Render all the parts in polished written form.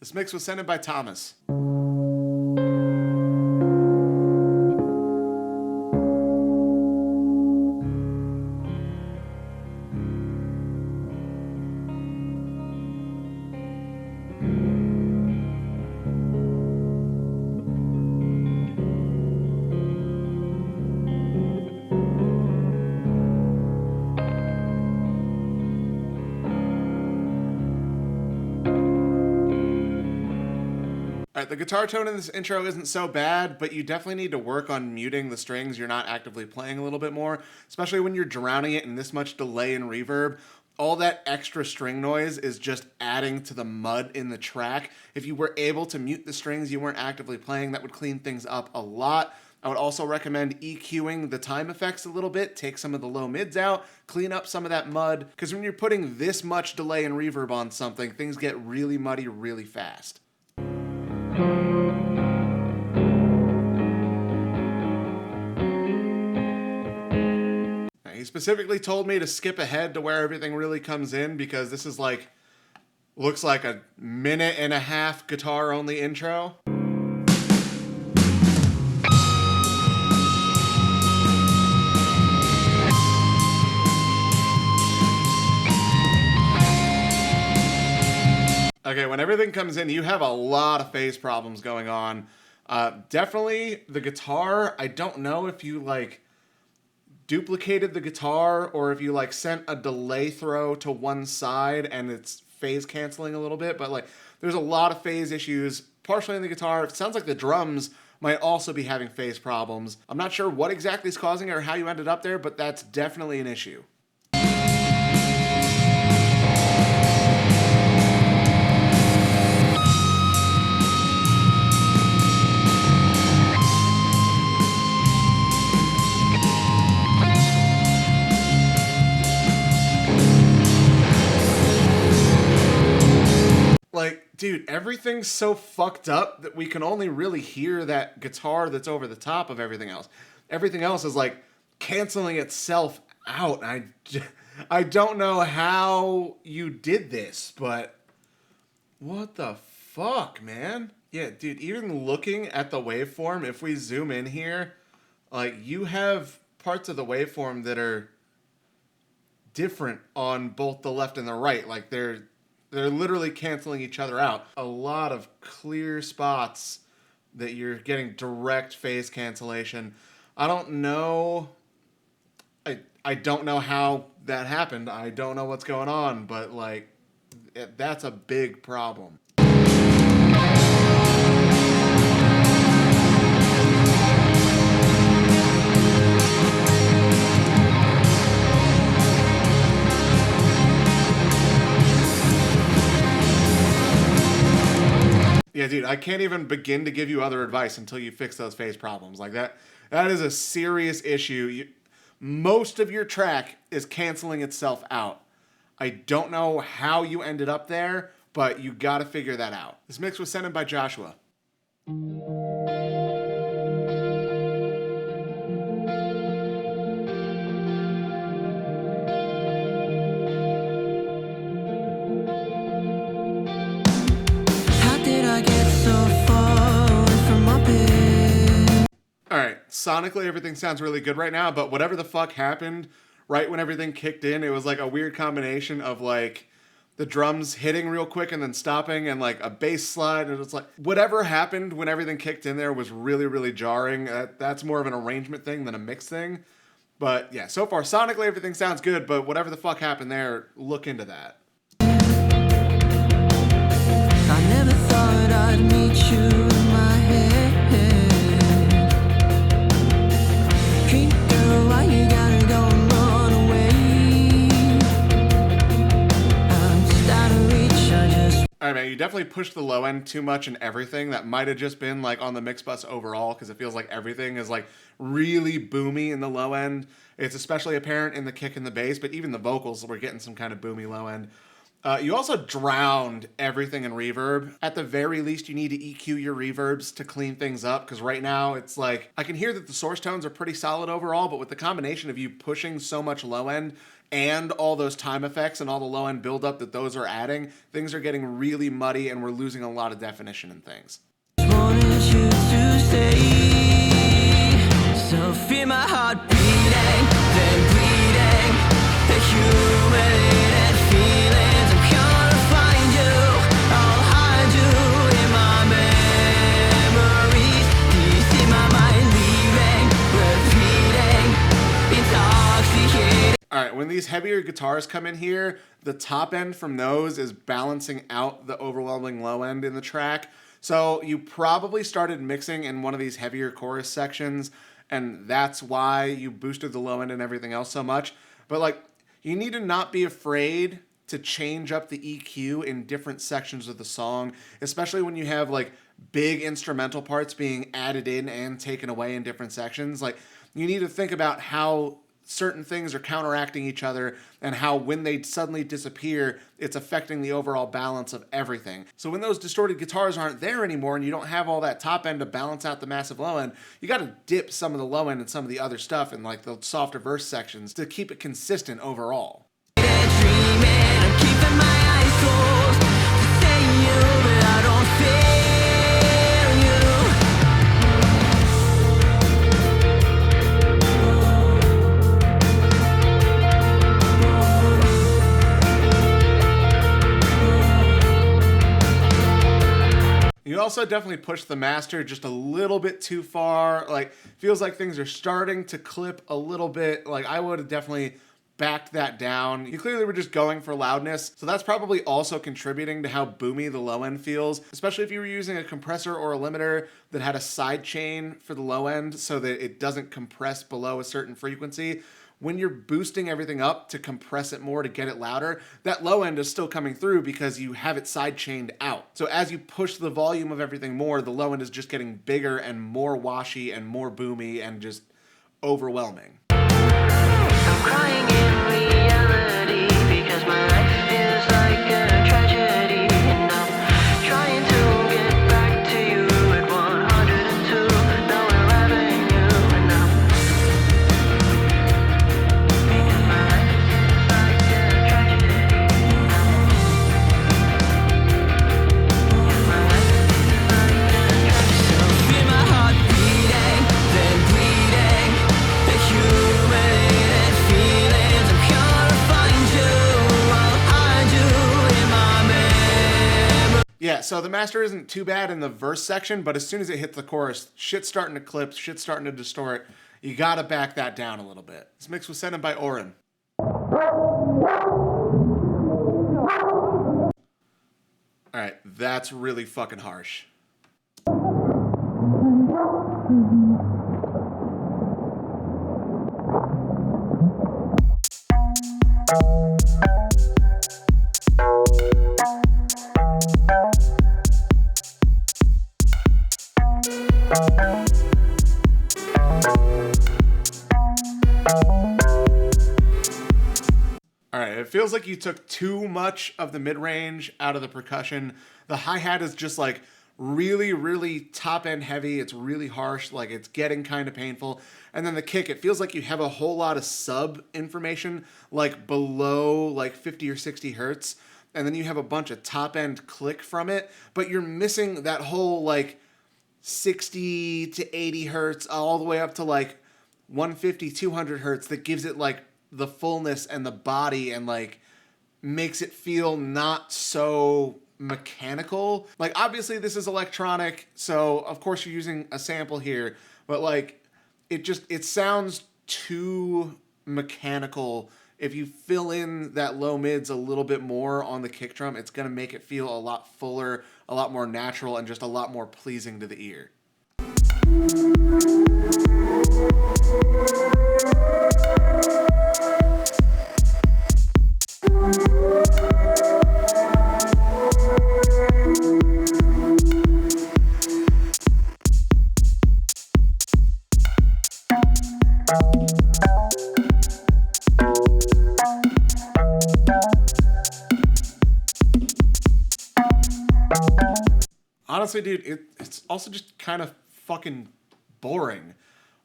This mix was sent in by Thomas. Alright, the guitar tone in this intro isn't so bad, but you definitely need to work on muting the strings you're not actively playing a little bit more, especially when you're drowning it in this much delay and reverb. All that extra string noise is just adding to the mud in the track. If you were able to mute the strings you weren't actively playing, that would clean things up a lot. I would also recommend EQing the time effects a little bit, take some of the low mids out, clean up some of that mud, because when you're putting this much delay and reverb on something, things get really muddy really fast. He specifically told me to skip ahead to where everything really comes in because this is like, looks like a 1.5-minute guitar only intro. Okay, when everything comes in, you have a lot of phase problems going on. Definitely the guitar, I don't know if you like duplicated the guitar or if you like sent a delay throw to one side and it's phase canceling a little bit, but like there's a lot of phase issues, partially in the guitar. It sounds like the drums might also be having phase problems. I'm not sure what exactly is causing it or how you ended up there, but that's definitely an issue. Like, dude, everything's so fucked up that we can only really hear that guitar that's over the top of everything else. Everything else is like canceling itself out. I don't know how you did this, but what the fuck, man? Yeah, dude, even looking at the waveform, if we zoom in here, like you have parts of the waveform that are different on both the left and the right. Like they're literally canceling each other out. A lot of clear spots that you're getting direct phase cancellation. I don't know. I don't know how that happened. I don't know what's going on, but like that's a big problem. Yeah, dude, I can't even begin to give you other advice until you fix those phase problems. Like that is a serious issue. Most of your track is canceling itself out. I don't know how you ended up there, but you got to figure that out. This mix was sent in by Joshua. Alright, sonically everything sounds really good right now, but whatever the fuck happened right when everything kicked in, it was like a weird combination of like the drums hitting real quick and then stopping and like a bass slide, and it's like whatever happened when everything kicked in there was really, really jarring. That's more of an arrangement thing than a mix thing. But yeah, so far sonically everything sounds good, but whatever the fuck happened there, look into that. I never thought I'd meet you in my head. Girl, why you gotta go and run away? I'm just out of reach. Alright, man, you definitely pushed the low end too much in everything. That might have just been like on the mix bus overall, because it feels like everything is like really boomy in the low end. It's especially apparent in the kick and the bass, but even the vocals were getting some kind of boomy low end. You also drowned everything in reverb. At the very least, you need to EQ your reverbs to clean things up, because right now it's like, I can hear that the source tones are pretty solid overall, but with the combination of you pushing so much low end and all those time effects and all the low end buildup that those are adding, things are getting really muddy and we're losing a lot of definition in things. Wanted you to stay, so feel my heart beating, then bleeding, the humiliated feelings. I'm gonna find you, I'll hide you in my memories. These in my mind, leaving, repeating, intoxicated. All right, when these heavier guitars come in here, the top end from those is balancing out the overwhelming low end in the track. So you probably started mixing in one of these heavier chorus sections, and that's why you boosted the low end and everything else so much. But like, you need to not be afraid to change up the EQ in different sections of the song, especially when you have like big instrumental parts being added in and taken away in different sections. Like, you need to think about how certain things are counteracting each other and how when they suddenly disappear, it's affecting the overall balance of everything. So when those distorted guitars aren't there anymore and you don't have all that top end to balance out the massive low end, you got to dip some of the low end and some of the other stuff in like the softer verse sections to keep it consistent overall. I'm keeping my eyes closed to say you, but I don't feel You also definitely pushed the master just a little bit too far. Like, feels like things are starting to clip a little bit. Like, I would have definitely backed that down. You clearly were just going for loudness, so that's probably also contributing to how boomy the low end feels, especially if you were using a compressor or a limiter that had a side chain for the low end so that it doesn't compress below a certain frequency. When you're boosting everything up to compress it more to get it louder, that low end is still coming through because you have it side chained out. So as you push the volume of everything more, the low end is just getting bigger and more washy and more boomy and just overwhelming. I'm crying in reality because my life is like a tragedy, and I'm trying to get back to you at 102. Now we're having you, and I'm because my life is like a tragedy. Because my life is like a tragedy. So feel my heart beating, then bleeding, the humiliated feelings. I'm gonna find you, I'll hide you in my memory. Yeah, so the master isn't too bad in the verse section, but as soon as it hits the chorus, shit's starting to clip, shit's starting to distort. You gotta back that down a little bit. This mix was sent in by Oren. Alright, that's really fucking harsh. Alright, it feels like you took too much of the mid-range out of the percussion. The hi-hat is just like really, really top-end heavy. It's really harsh, like it's getting kind of painful. And then the kick, it feels like you have a whole lot of sub information, like below like 50 or 60 hertz. And then you have a bunch of top-end click from it, but you're missing that whole like 60 to 80 hertz all the way up to like 150, 200 hertz that gives it like the fullness and the body and like makes it feel not so mechanical. Like, obviously this is electronic, so of course you're using a sample here, but like it sounds too mechanical. If you fill in that low mids a little bit more on the kick drum, it's gonna make it feel a lot fuller, a lot more natural, and just a lot more pleasing to the ear. Honestly, dude, it's also just kind of fucking boring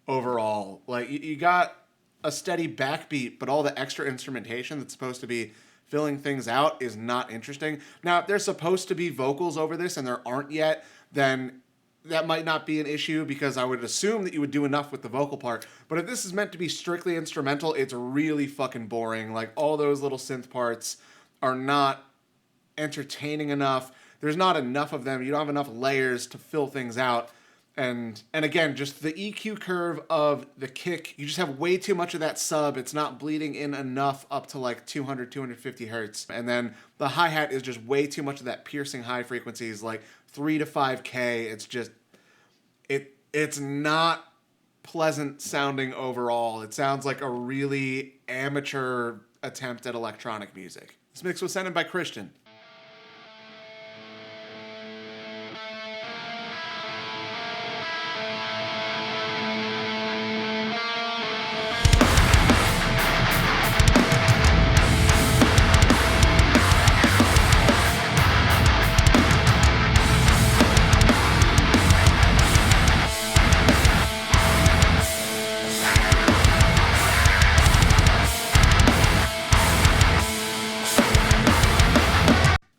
overall. Like, you got a steady backbeat, but all the extra instrumentation that's supposed to be filling things out is not interesting. Now, if there's supposed to be vocals over this and there aren't yet, then that might not be an issue because I would assume that you would do enough with the vocal part. But if this is meant to be strictly instrumental, it's really fucking boring. Like, all those little synth parts are not entertaining enough. There's not enough of them. You don't have enough layers to fill things out. And again, just the EQ curve of the kick, you just have way too much of that sub. It's not bleeding in enough up to like 200, 250 hertz. And then the hi-hat is just way too much of that piercing high frequencies, like 3 to 5K. It's just, it's not pleasant sounding overall. It sounds like a really amateur attempt at electronic music. This mix was sent in by Christian.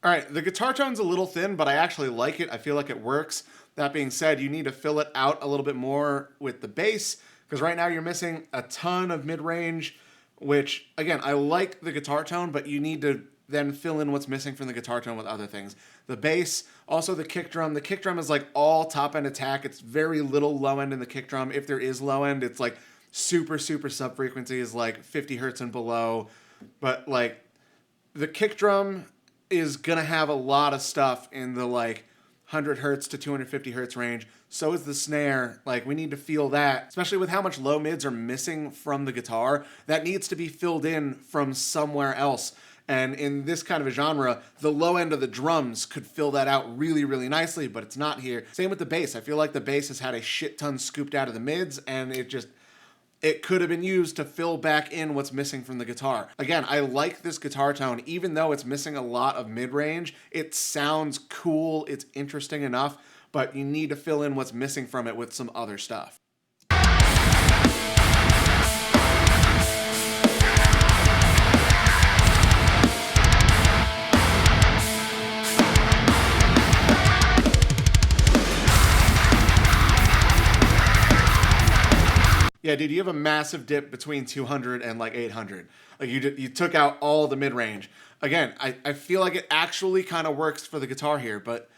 All right, the guitar tone's a little thin, but I actually like it. I feel like it works. That being said, you need to fill it out a little bit more with the bass, because right now you're missing a ton of mid-range, which, again, I like the guitar tone, but you need to then fill in what's missing from the guitar tone with other things. The bass, also the kick drum. The kick drum is like all top-end attack. It's very little low-end in the kick drum. If there is low-end, it's like super, super sub-frequencies, like 50 hertz and below. But, like, the kick drum is gonna have a lot of stuff in the like 100 hertz to 250 hertz range. So is the snare. Like, we need to feel that, especially with how much low mids are missing from the guitar. That needs to be filled in from somewhere else. And in this kind of a genre, the low end of the drums could fill that out really, really nicely, but it's not here. Same with the bass. I feel like the bass has had a shit ton scooped out of the mids, and it could have been used to fill back in what's missing from the guitar. Again, I like this guitar tone. Even though it's missing a lot of mid-range, it sounds cool, it's interesting enough, but you need to fill in what's missing from it with some other stuff. Yeah, dude, you have a massive dip between 200 and like 800. Like, you took out all the mid-range. Again, I feel like it actually kind of works for the guitar here, but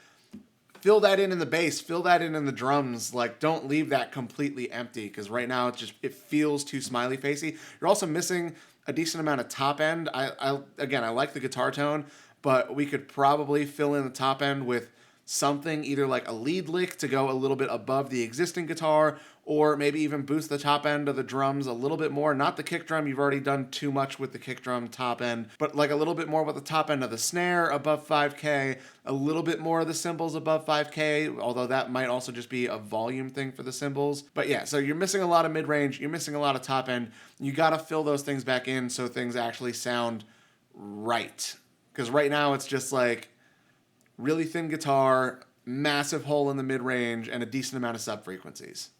fill that in the bass, fill that in the drums. Like, don't leave that completely empty, because right now it feels too smiley facey. You're also missing a decent amount of top end. I like the guitar tone, but we could probably fill in the top end with something, either like a lead lick to go a little bit above the existing guitar, or maybe even boost the top end of the drums a little bit more. Not the kick drum, you've already done too much with the kick drum top end, but like a little bit more with the top end of the snare above 5K, a little bit more of the cymbals above 5K, although that might also just be a volume thing for the cymbals. But yeah, so you're missing a lot of mid-range, you're missing a lot of top end. You gotta fill those things back in so things actually sound right. Because right now it's just like really thin guitar, massive hole in the mid-range, and a decent amount of sub-frequencies.